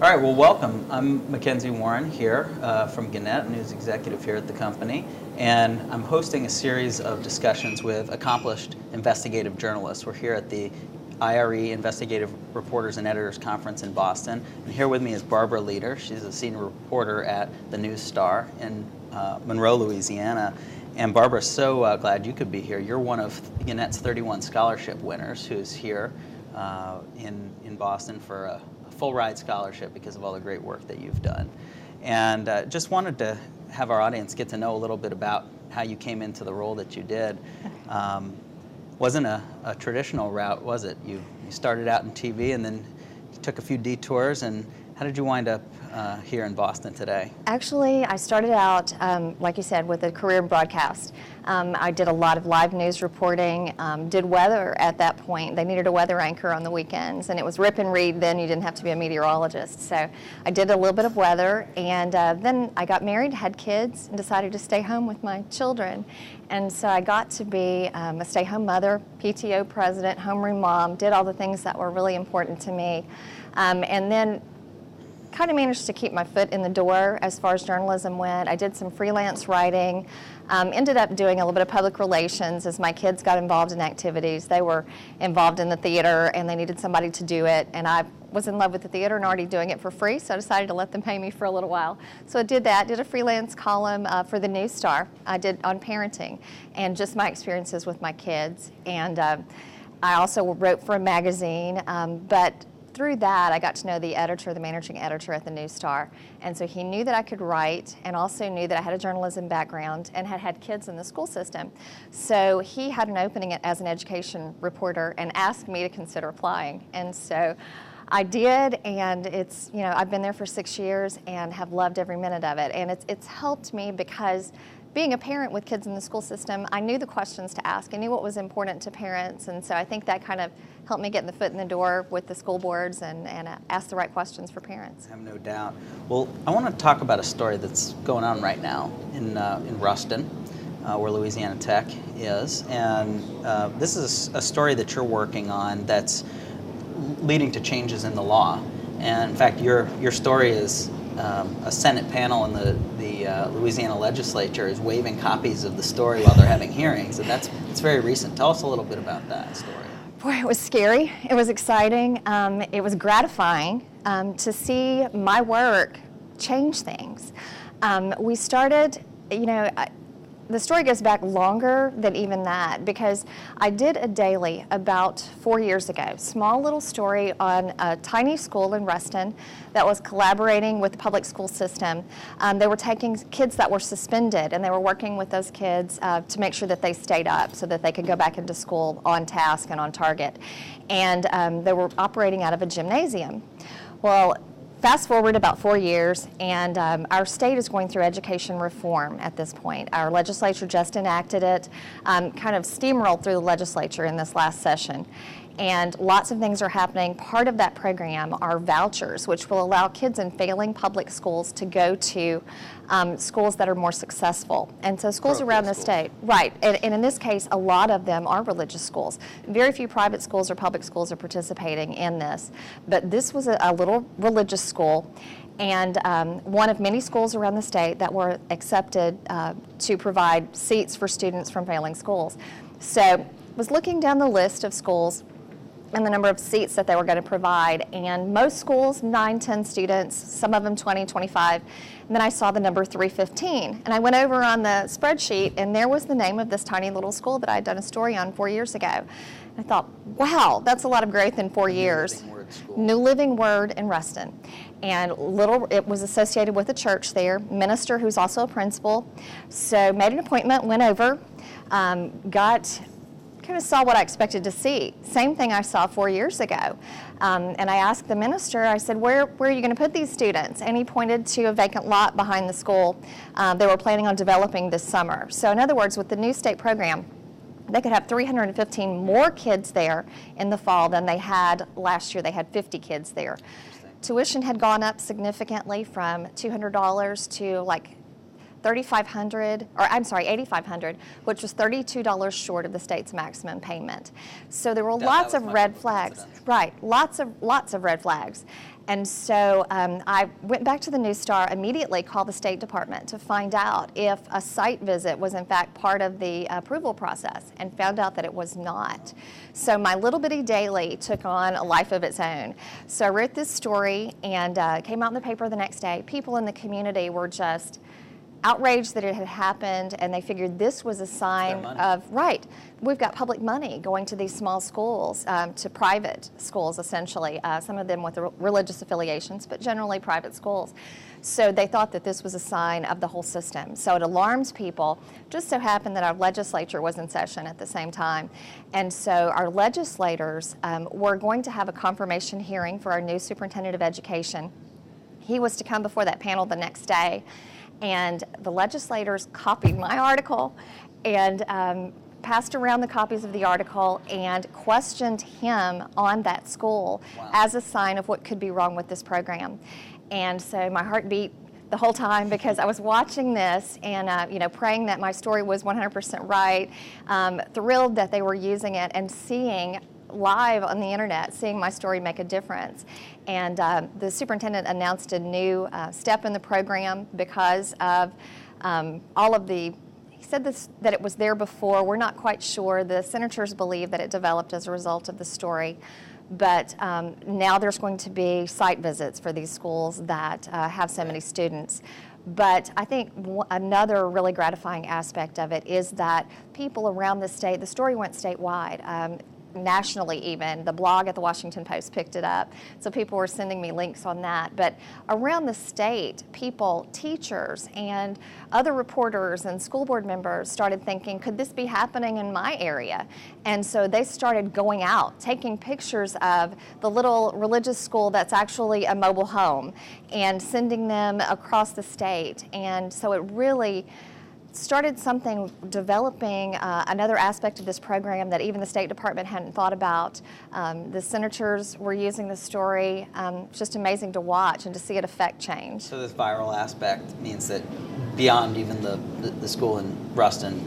All right, well, welcome. I'm Mackenzie Warren here from Gannett, news executive here at the company, and I'm hosting a series of discussions with accomplished investigative journalists. We're here at the IRE Investigative Reporters and Editors Conference in Boston, and here with me is Barbara Leader. She's a senior reporter at the News Star in Monroe, Louisiana. And Barbara, so glad you could be here. You're one of Gannett's 31 scholarship winners who's here in Boston for a full ride scholarship because of all the great work that you've done. And just wanted to have our audience get to know a little bit about how you came into the role that you did. Wasn't a traditional route, was it? You started out in TV and then you took a few detours, and how did you wind up here in Boston today? Actually, I started out, like you said, with a career in broadcast. I did a lot of live news reporting, did weather at that point. They needed a weather anchor on the weekends, and it was rip and read then. You didn't have to be a meteorologist. So I did a little bit of weather, and then I got married, had kids, and decided to stay home with my children. And so I got to be a stay-home mother, PTO president, homeroom mom, did all the things that were really important to me. And then kind of managed to keep my foot in the door as far as journalism went. I did some freelance writing, ended up doing a little bit of public relations as my kids got involved in activities. They were involved in the theater and they needed somebody to do it, and I was in love with the theater and already doing it for free, so I decided to let them pay me for a little while. So I did that, did a freelance column for the News Star. I did on parenting and just my experiences with my kids. And I also wrote for a magazine, but through that, I got to know the editor, the managing editor at the News Star. And so he knew that I could write and also knew that I had a journalism background and had had kids in the school system. So he had an opening as an education reporter and asked me to consider applying. And so I did, and it's, I've been there for 6 years and have loved every minute of it. And it's helped me because being a parent with kids in the school system, I knew the questions to ask. I knew what was important to parents, and so I think that kind of helped me get the foot in the door with the school boards and ask the right questions for parents. I have no doubt. Well, I want to talk about a story that's going on right now in Ruston, where Louisiana Tech is, and this is a story that you're working on that's leading to changes in the law. And in fact, your story is a Senate panel in the Louisiana legislature is waiving copies of the story while they're having hearings, and it's very recent. Tell us a little bit about that story. Boy, it was scary. It was exciting. It was gratifying to see my work change things. We started, the story goes back longer than even that, because I did a daily about 4 years ago, small little story on a tiny school in Ruston that was collaborating with the public school system. They were taking kids that were suspended, and they were working with those kids to make sure that they stayed up so that they could go back into school on task and on target. And they were operating out of a gymnasium. Well, fast forward about 4 years, and our state is going through education reform at this point. Our legislature just enacted it, kind of steamrolled through the legislature in this last session. And lots of things are happening. Part of that program are vouchers, which will allow kids in failing public schools to go to schools that are more successful. And so schools around the state, right, and in this case, a lot of them are religious schools. Very few private schools or public schools are participating in this. But this was a little religious school, and one of many schools around the state that were accepted to provide seats for students from failing schools. So was looking down the list of schools and the number of seats that they were going to provide, and most schools 9, 10 students, some of them 20, 25, and then I saw the number 315, and I went over on the spreadsheet, and there was the name of this tiny little school that I had done a story on 4 years ago. And I thought, wow, that's a lot of growth in 4 years. New Living Word in Ruston, and it was associated with a church there, minister who's also a principal, so made an appointment, went over, kind of saw what I expected to see. Same thing I saw 4 years ago. And I asked the minister, I said, where are you going to put these students? And he pointed to a vacant lot behind the school they were planning on developing this summer. So in other words, with the new state program, they could have 315 more kids there in the fall than they had last year. They had 50 kids there. Tuition had gone up significantly from $200 to like $8,500, which was $32 short of the state's maximum payment. So there were That lots was of much red of a flags. coincidence. Right, lots of red flags. And so I went back to the News Star, immediately called the State Department to find out if a site visit was in fact part of the approval process, and found out that it was not. So my little bitty daily took on a life of its own. So I wrote this story and came out in the paper the next day. People in the community were just outraged that it had happened, and they figured this was a sign of, right, we've got public money going to these small schools, to private schools essentially, some of them with religious affiliations, but generally private schools. So they thought that this was a sign of the whole system. So it alarmed people. Just so happened that our legislature was in session at the same time. And so our legislators were going to have a confirmation hearing for our new superintendent of education. He was to come before that panel the next day. And the legislators copied my article and passed around the copies of the article and questioned him on that school. Wow. As a sign of what could be wrong with this program. And so my heart beat the whole time, because I was watching this and praying that my story was 100% right, thrilled that they were using it, and seeing live on the internet, seeing my story make a difference. And the superintendent announced a new step in the program because of all of the, he said that it was there before. We're not quite sure. The senators believe that it developed as a result of the story. But now there's going to be site visits for these schools that have so many students. But I think another really gratifying aspect of it is that people around the state, the story went statewide. Nationally even. The blog at the Washington Post picked it up. So people were sending me links on that. But around the state, people, teachers, and other reporters and school board members started thinking, could this be happening in my area? And so they started going out, taking pictures of the little religious school that's actually a mobile home, and sending them across the state. And so it really started something, developing another aspect of this program that even the State Department hadn't thought about. The senators were using the story. It's just amazing to watch and to see it affect change. So this viral aspect means that beyond even the school in Ruston,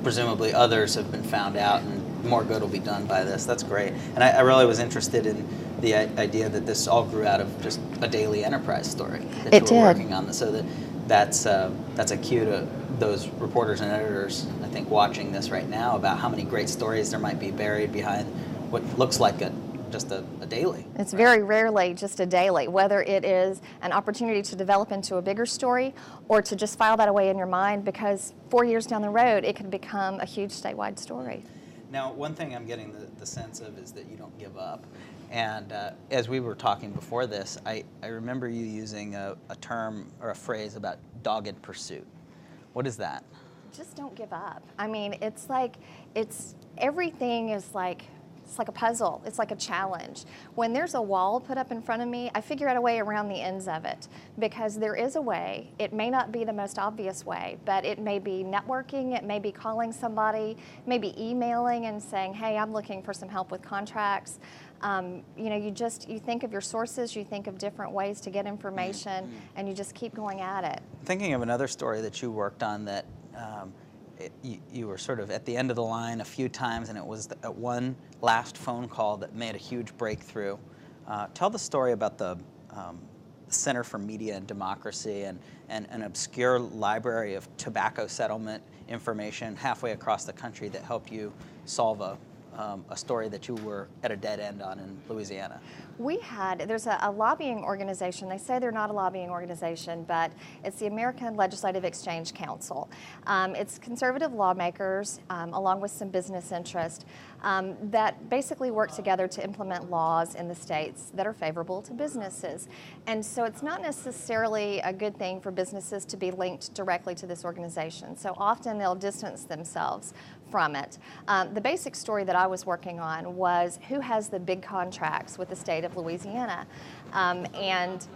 presumably others have been found out, and more good will be done by this. That's great. And I really was interested in the idea that this all grew out of just a daily enterprise story that you were working on. So that's a cue to those reporters and editors, I think, watching this right now, about how many great stories there might be buried behind what looks like just a daily. It's very rarely just a daily, whether it is an opportunity to develop into a bigger story or to just file that away in your mind, because 4 years down the road it could become a huge statewide story. Now, one thing I'm getting the sense of is that you don't give up. And as we were talking before this, I remember you using a term or a phrase about dogged pursuit. What is that? Just don't give up. I mean, it's like, everything is like, it's like a puzzle. It's like a challenge. When there's a wall put up in front of me, I figure out a way around the ends of it, because there is a way. It may not be the most obvious way, but it may be networking, it may be calling somebody, maybe emailing and saying, hey, I'm looking for some help with contracts. You think of your sources, you think of different ways to get information, and you just keep going at it. Thinking of another story that you worked on that you were sort of at the end of the line a few times, and it was one last phone call that made a huge breakthrough. Tell the story about the Center for Media and Democracy and an obscure library of tobacco settlement information halfway across the country that helped you solve a story that you were at a dead end on in Louisiana. There's a lobbying organization. They say they're not a lobbying organization, but it's the American Legislative Exchange Council. It's conservative lawmakers, along with some business interest, that basically work together to implement laws in the states that are favorable to businesses. And so it's not necessarily a good thing for businesses to be linked directly to this organization. So often they'll distance themselves from it. The basic story that I was working on was who has the big contracts with the state of Louisiana. And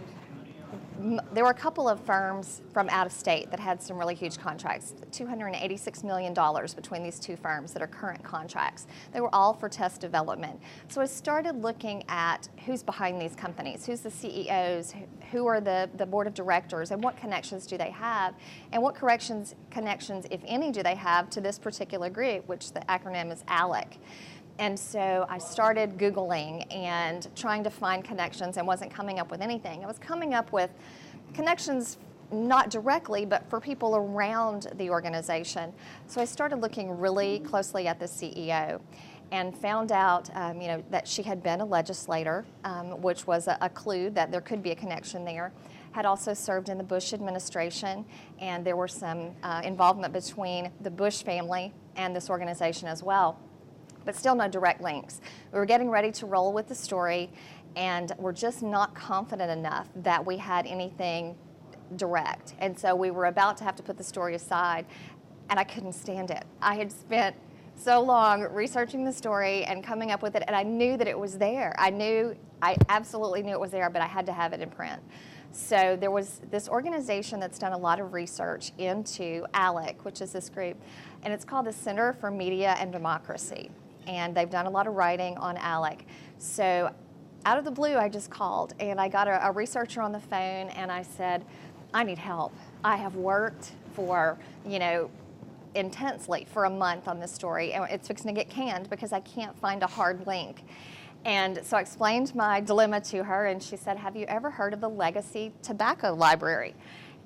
there were a couple of firms from out of state that had some really huge contracts, $286 million between these two firms that are current contracts. They were all for test development. So I started looking at who's behind these companies, who's the CEOs, who are the board of directors, and what connections do they have, and what connections, if any, do they have to this particular group, which the acronym is ALEC. And so I started Googling and trying to find connections and wasn't coming up with anything. I was coming up with connections not directly, but for people around the organization. So I started looking really closely at the CEO and found out that she had been a legislator, which was a clue that there could be a connection there. Had also served in the Bush administration, and there were some involvement between the Bush family and this organization as well. But still no direct links. We were getting ready to roll with the story, and we're just not confident enough that we had anything direct. And so we were about to have to put the story aside, and I couldn't stand it. I had spent so long researching the story and coming up with it, and I knew that it was there. I absolutely knew it was there, but I had to have it in print. So there was this organization that's done a lot of research into ALEC, which is this group, and it's called the Center for Media and Democracy. And they've done a lot of writing on ALEC. So out of the blue, I just called, and I got a researcher on the phone, and I said, I need help. I have worked for, intensely for a month on this story, and it's fixing to get canned because I can't find a hard link. And so I explained my dilemma to her, and she said, have you ever heard of the Legacy Tobacco Library?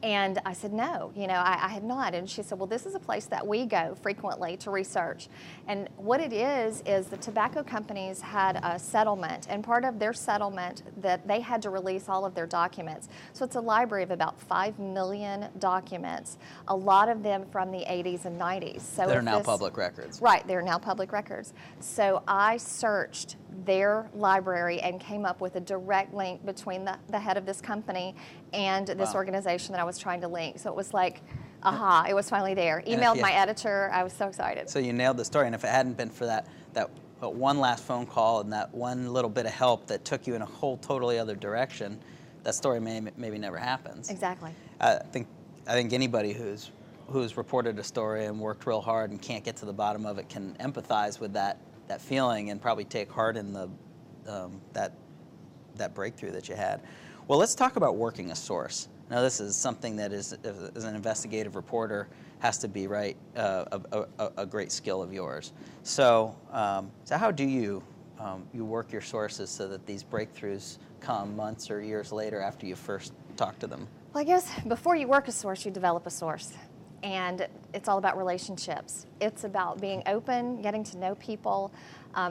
And I said, no, I had not. And she said, well, this is a place that we go frequently to research. And what it is the tobacco companies had a settlement, and part of their settlement that they had to release all of their documents. So it's a library of about 5 million documents, a lot of them from the 80s and 90s. So they're now public records. Right, they're now public records. So I searched their library and came up with a direct link between the head of this company and this organization that I was trying to link. So it was like, aha, it was finally there. Emailed my editor. I was so excited. So you nailed the story, and if it hadn't been for that one last phone call and that one little bit of help that took you in a whole totally other direction, that story maybe never happens. Exactly. I think anybody who's reported a story and worked real hard and can't get to the bottom of it can empathize with that feeling and probably take heart in that breakthrough that you had. Well, let's talk about working a source. Now, this is something that as an investigative reporter has to be a great skill of yours. So how do you work your sources so that these breakthroughs come months or years later after you first talk to them? Well, I guess before you work a source, you develop a source. And it's all about relationships. It's about being open, getting to know people,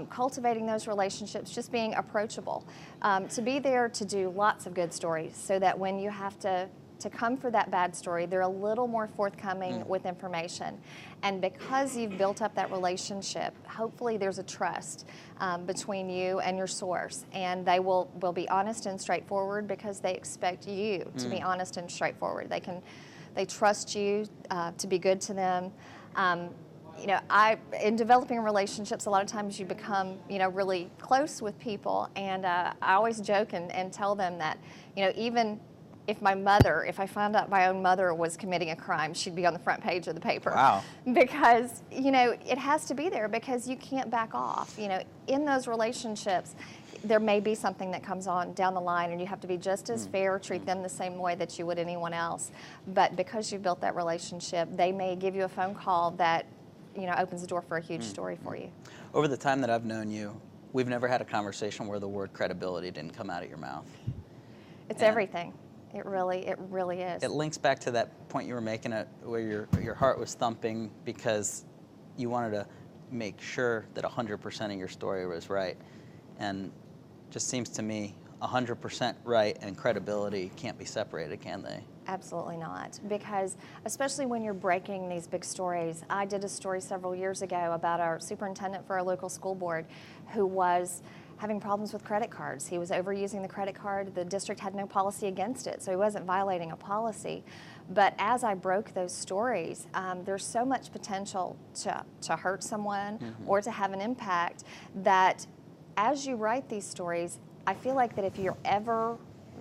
cultivating those relationships, just being approachable. To be there to do lots of good stories so that when you have to come for that bad story, they're a little more forthcoming with information. And because you've built up that relationship, hopefully there's a trust between you and your source. And they will be honest and straightforward because they expect you to be honest and straightforward. They trust you to be good to them. In developing relationships, a lot of times you become, really close with people. And I always joke and tell them that, even if I found out my own mother was committing a crime, she'd be on the front page of the paper. Wow. Because, it has to be there because you can't back off. In those relationships, there may be something that comes on down the line and you have to be just as fair, treat them the same way that you would anyone else. But because you've built that relationship, they may give you a phone call that, opens the door for a huge story for you. Over the time that I've known you, we've never had a conversation where the word credibility didn't come out of your mouth. It's everything. It really is. It links back to that point you were making where your heart was thumping because you wanted to make sure that 100% of your story was right. And just seems to me 100% right and credibility can't be separated, can they? Absolutely not, because especially when you're breaking these big stories. I did a story several years ago about our superintendent for our local school board who was having problems with credit cards. He was overusing the credit card. The district had no policy against it, so he wasn't violating a policy. But as I broke those stories, there's so much potential to hurt someone or to have an impact that as you write these stories, I feel like that if you're ever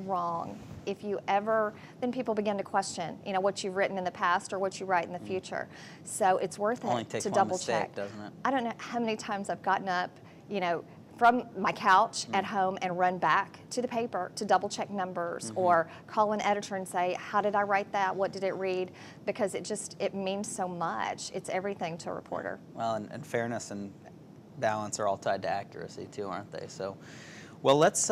wrong, if you ever, then people begin to question, what you've written in the past or what you write in the future. So it's worth Only it takes to one double mistake, check. doesn't it? I don't know how many times I've gotten up, from my couch at home and run back to the paper to double check numbers or call an editor and say, how did I write that? What did it read? Because it means so much. It's everything to a reporter. Well, and fairness and balance are all tied to accuracy too, aren't they? So, well, let's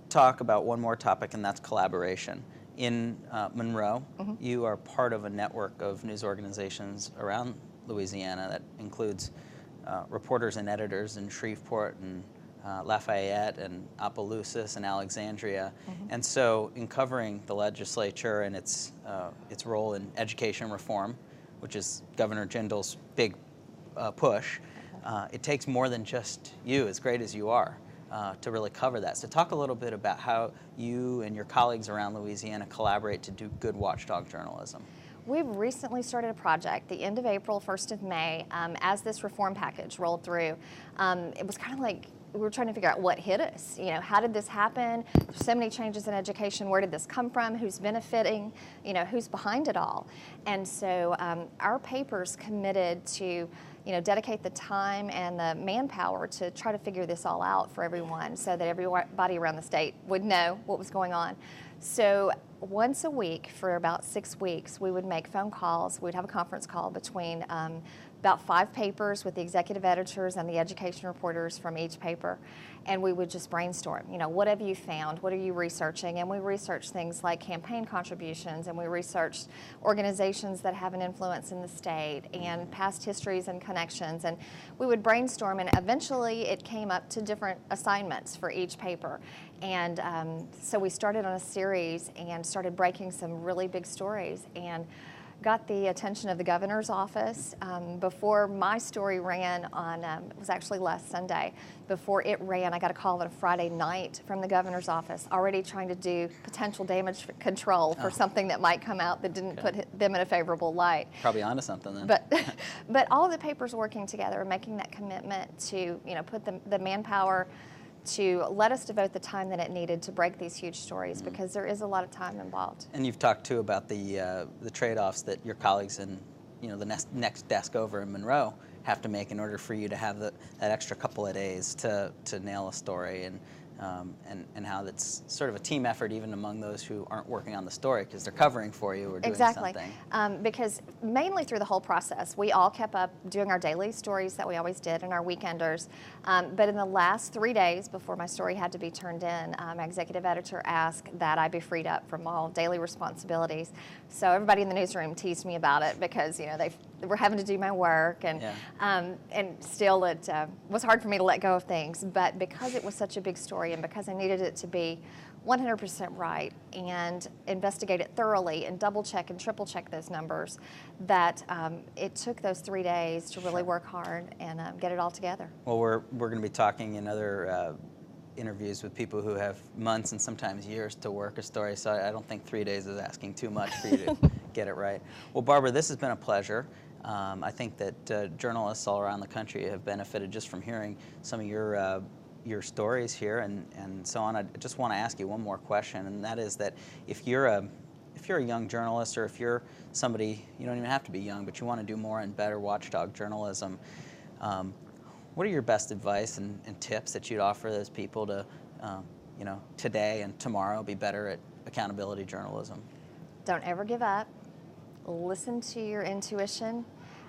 talk about one more topic, and that's collaboration. In Monroe, you are part of a network of news organizations around Louisiana that includes reporters and editors in Shreveport and Lafayette and Opelousas and Alexandria. And so in covering the legislature and its role in education reform, which is Governor Jindal's big push, it takes more than just you, as great as you are, to really cover that. So talk a little bit about how you and your colleagues around Louisiana collaborate to do good watchdog journalism. We've recently started a project, the end of April, 1st of May, as this reform package rolled through. It was kind of like we were trying to figure out what hit us. How did this happen? There's so many changes in education. Where did this come from? Who's benefiting? Who's behind it all? And so our paper's committed to dedicate the time and the manpower to try to figure this all out for everyone so that everybody around the state would know what was going on. So once a week for about 6 weeks, we would make phone calls. We'd have a conference call between about 5 papers with the executive editors and the education reporters from each paper. And we would just brainstorm, what have you found? What are you researching? And we researched things like campaign contributions, and we researched organizations that have an influence in the state and past histories and connections. And we would brainstorm, and eventually it came up to different assignments for each paper. And so we started on a series and started breaking some really big stories and got the attention of the governor's office. Before my story ran on, it was actually last Sunday, before it ran, I got a call on a Friday night from the governor's office, already trying to do potential damage control for something that might come out that didn't put them in a favorable light. Probably onto something then. But all of the papers working together and making that commitment to, put the manpower to let us devote the time that it needed to break these huge stories, because there is a lot of time involved. And you've talked too about the trade-offs that your colleagues in the next desk over in Monroe have to make in order for you to have that extra couple of days to nail a story, and how that's sort of a team effort even among those who aren't working on the story because they're covering for you or doing something. Because mainly through the whole process, we all kept up doing our daily stories that we always did and our weekenders. But in the last 3 days before my story had to be turned in, my executive editor asked that I be freed up from all daily responsibilities. So everybody in the newsroom teased me about it because they were having to do my work, and still it was hard for me to let go of things. But because it was such a big story and because I needed it to be 100% right and investigate it thoroughly and double check and triple check those numbers, that it took those 3 days to really work hard and get it all together. Well, we're going to be talking in other interviews with people who have months and sometimes years to work a story, so I don't think 3 days is asking too much for you to get it right. Well, Barbara, this has been a pleasure. I think that journalists all around the country have benefited just from hearing some of your stories here and so on. I just want to ask you one more question, and that is that if you're a young journalist, or if you're somebody, you don't even have to be young, but you want to do more and better watchdog journalism, what are your best advice and tips that you'd offer those people to, today and tomorrow be better at accountability journalism? Don't ever give up. Listen to your intuition.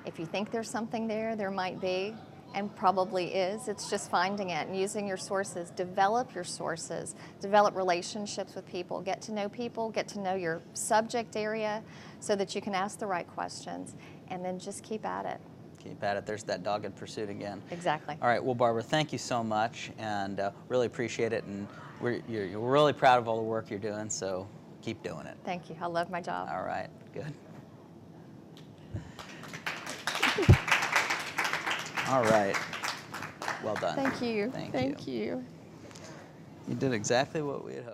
If you think there's something there, there might be, and probably is. It's just finding it and using your sources. Develop your sources. Develop relationships with people. Get to know your subject area so that you can ask the right questions, and then just keep at it. Keep at it. There's that dogged pursuit again. Exactly. All right. Well, Barbara, thank you so much, and really appreciate it. And you're really proud of all the work you're doing, so keep doing it. Thank you. I love my job. All right. Good. All right. Well done. Thank you. Thank you. You. You did exactly what we had hoped.